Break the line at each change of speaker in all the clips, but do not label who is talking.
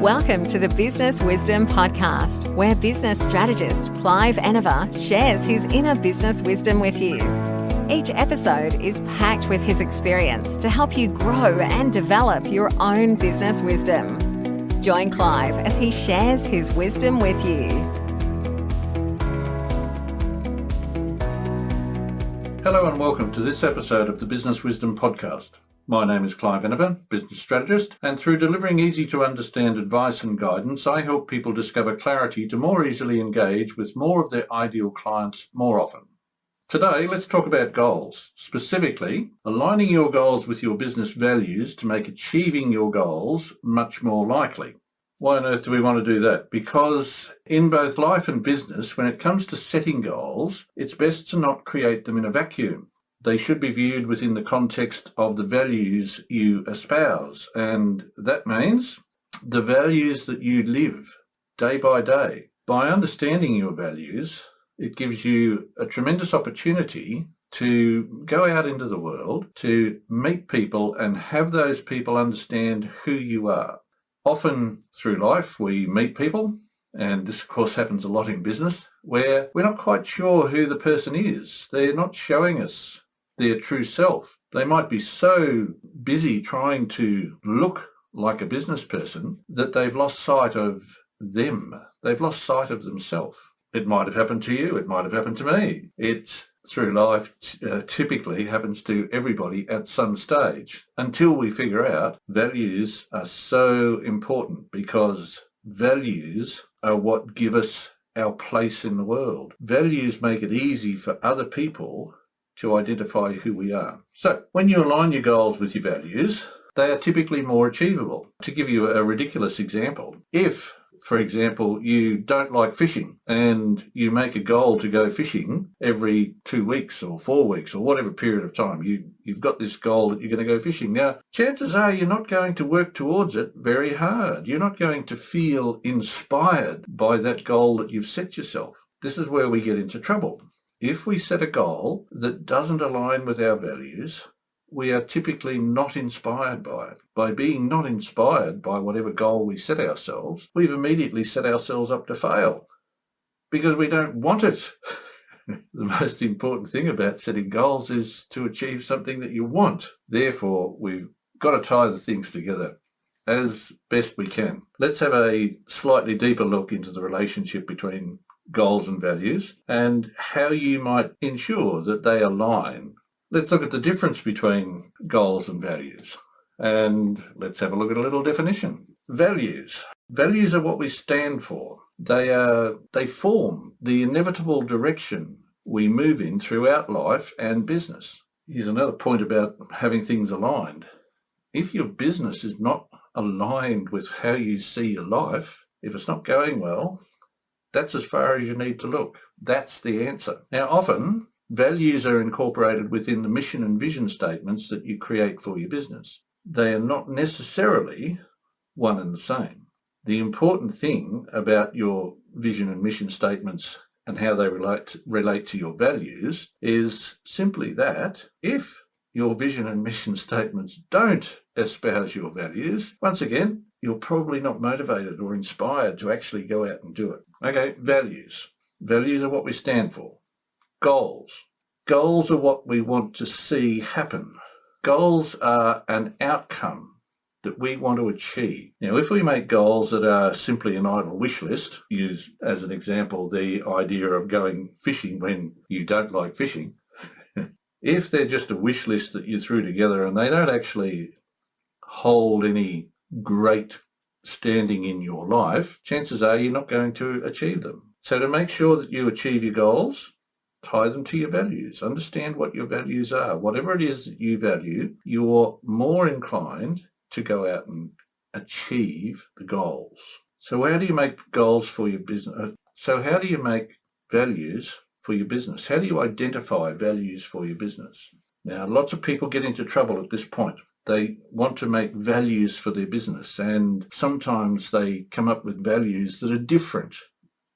Welcome to the Business Wisdom Podcast, where business strategist Clive Enever shares his inner business wisdom with you. Each episode is packed with his experience to help you grow and develop your own business wisdom. Join Clive as he shares his wisdom with you.
Hello and welcome to this episode of the Business Wisdom Podcast. My name is Clive Enever, business strategist, and through delivering easy-to-understand advice and guidance, I help people discover clarity to more easily engage with more of their ideal clients more often. Today, let's talk about goals, specifically aligning your goals with your business values to make achieving your goals much more likely. Why on earth do we want to do that? Because in both life and business, when it comes to setting goals, it's best to not create them in a vacuum. They should be viewed within the context of the values you espouse, and that means the values that you live day by day. By understanding your values, it gives you a tremendous opportunity to go out into the world, to meet people and have those people understand who you are. Often through life, we meet people, and this of course happens a lot in business, where we're not quite sure who the person is. They're not showing us their true self. They might be so busy trying to look like a business person that they've lost sight of them. They've lost sight of themselves. It might have happened to you. It might have happened to me. It, through life, typically happens to everybody at some stage, until we figure out values are so important, because values are what give us our place in the world. Values make it easy for other people to identify who we are. So when you align your goals with your values, they are typically more achievable. To give you a ridiculous example, if, for example, you don't like fishing and you make a goal to go fishing every 2 weeks or 4 weeks or whatever period of time, you've got this goal that you're going to go fishing. Now, chances are you're not going to work towards it very hard. You're not going to feel inspired by that goal that you've set yourself. This is where we get into trouble. If we set a goal that doesn't align with our values, we are typically not inspired by it. By being not inspired by whatever goal we set ourselves, we've immediately set ourselves up to fail because we don't want it. The most important thing about setting goals is to achieve something that you want. Therefore, we've got to tie the things together as best we can. Let's have a slightly deeper look into the relationship between goals and values and how you might ensure that they align. Let's look at the difference between goals and values, and let's have a look at a little definition. Values. Values are what we stand for. They form the inevitable direction we move in throughout life and business. Here's another point about having things aligned. If your business is not aligned with how you see your life, if it's not going well, that's as far as you need to look. That's the answer. Now, often, values are incorporated within the mission and vision statements that you create for your business. They are not necessarily one and the same. The important thing about your vision and mission statements and how they relate to your values is simply that if your vision and mission statements don't espouse your values, once again, you're probably not motivated or inspired to actually go out and do it. Okay, values. Values are what we stand for. Goals. Goals are what we want to see happen. Goals are an outcome that we want to achieve. Now, if we make goals that are simply an idle wish list, use as an example the idea of going fishing when you don't like fishing, if they're just a wish list that you threw together and they don't actually hold any great standing in your life, chances are you're not going to achieve them. So to make sure that you achieve your goals, tie them to your values. Understand what your values are. Whatever it is that you value, you're more inclined to go out and achieve the goals. So how do you make goals for your business? So how do you make values for your business? How do you identify values for your business? Now, lots of people get into trouble at this point. They want to make values for their business, and sometimes they come up with values that are different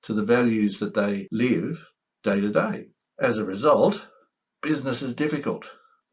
to the values that they live day to day. As a result, business is difficult,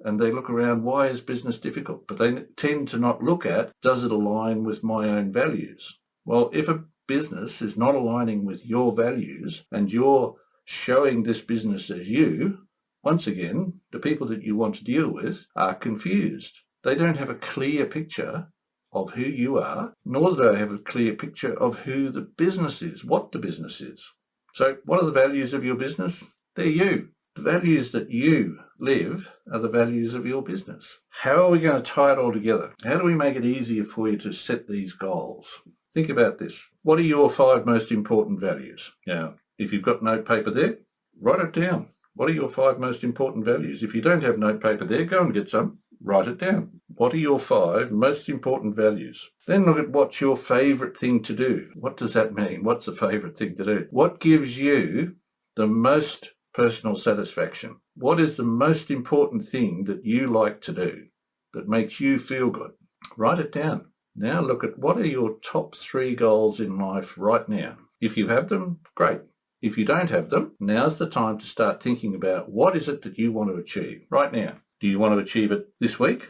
and they look around, why is business difficult? But they tend to not look at, does it align with my own values? Well, if a business is not aligning with your values and you're showing this business as you, once again, the people that you want to deal with are confused. They don't have a clear picture of who you are, nor do they have a clear picture of who the business is, what the business is. So what are the values of your business? They're you. The values that you live are the values of your business. How are we going to tie it all together? How do we make it easier for you to set these goals? Think about this. What are your 5 most important values? Now, if you've got notepaper there, write it down. What are your 5 most important values? If you don't have notepaper there, go and get some. Write it down. What are your 5 most important values? Then look at what's your favourite thing to do. What does that mean? What's the favourite thing to do? What gives you the most personal satisfaction? What is the most important thing that you like to do that makes you feel good? Write it down. Now look at what are your top 3 goals in life right now. If you have them, great. If you don't have them, now's the time to start thinking about what is it that you want to achieve right now. Do you want to achieve it this week?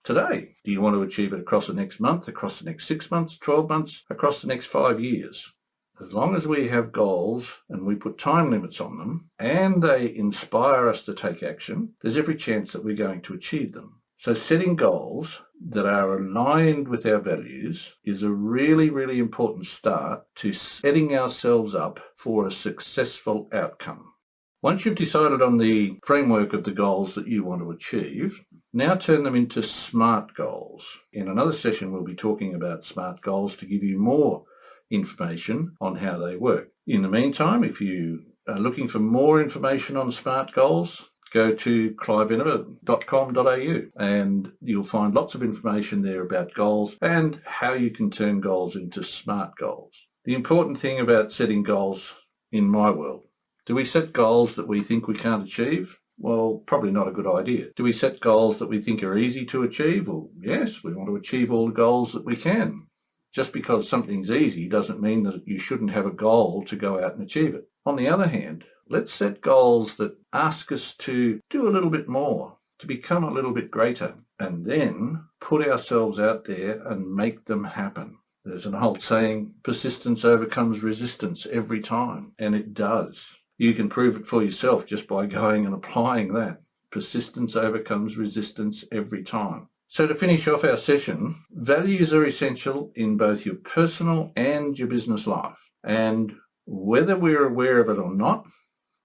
Today? Do you want to achieve it across the next month, across the next 6 months, 12 months, across the next 5 years? As long as we have goals and we put time limits on them and they inspire us to take action, there's every chance that we're going to achieve them. So setting goals that are aligned with our values is a really, really important start to setting ourselves up for a successful outcome. Once you've decided on the framework of the goals that you want to achieve, now turn them into SMART goals. In another session, we'll be talking about SMART goals to give you more information on how they work. In the meantime, if you are looking for more information on SMART goals, go to cliveenever.com.au and you'll find lots of information there about goals and how you can turn goals into SMART goals. The important thing about setting goals in my world, do we set goals that we think we can't achieve? Well, probably not a good idea. Do we set goals that we think are easy to achieve? Well, yes, we want to achieve all the goals that we can. Just because something's easy doesn't mean that you shouldn't have a goal to go out and achieve it. On the other hand, let's set goals that ask us to do a little bit more, to become a little bit greater, and then put ourselves out there and make them happen. There's an old saying, persistence overcomes resistance every time, and it does. You can prove it for yourself just by going and applying that. Persistence overcomes resistance every time. So to finish off our session, values are essential in both your personal and your business life. And whether we're aware of it or not,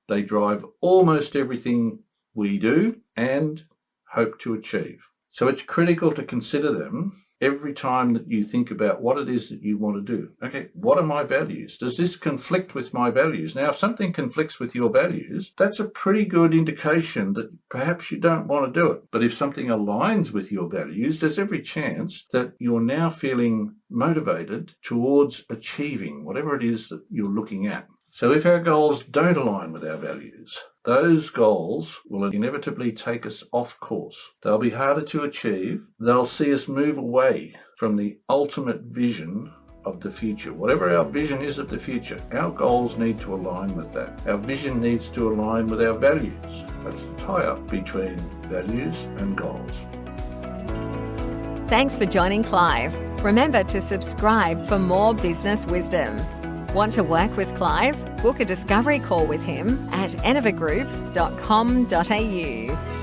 they drive almost everything we do and hope to achieve. So it's critical to consider them every time that you think about what it is that you want to do. Okay, what are my values? Does this conflict with my values? Now, if something conflicts with your values, that's a pretty good indication that perhaps you don't want to do it. But if something aligns with your values, there's every chance that you're now feeling motivated towards achieving whatever it is that you're looking at. So if our goals don't align with our values, those goals will inevitably take us off course. They'll be harder to achieve. They'll see us move away from the ultimate vision of the future. Whatever our vision is of the future, our goals need to align with that. Our vision needs to align with our values. That's the tie-up between values and goals.
Thanks for joining Clive. Remember to subscribe for more business wisdom. Want to work with Clive? Book a discovery call with him at enervergroup.com.au.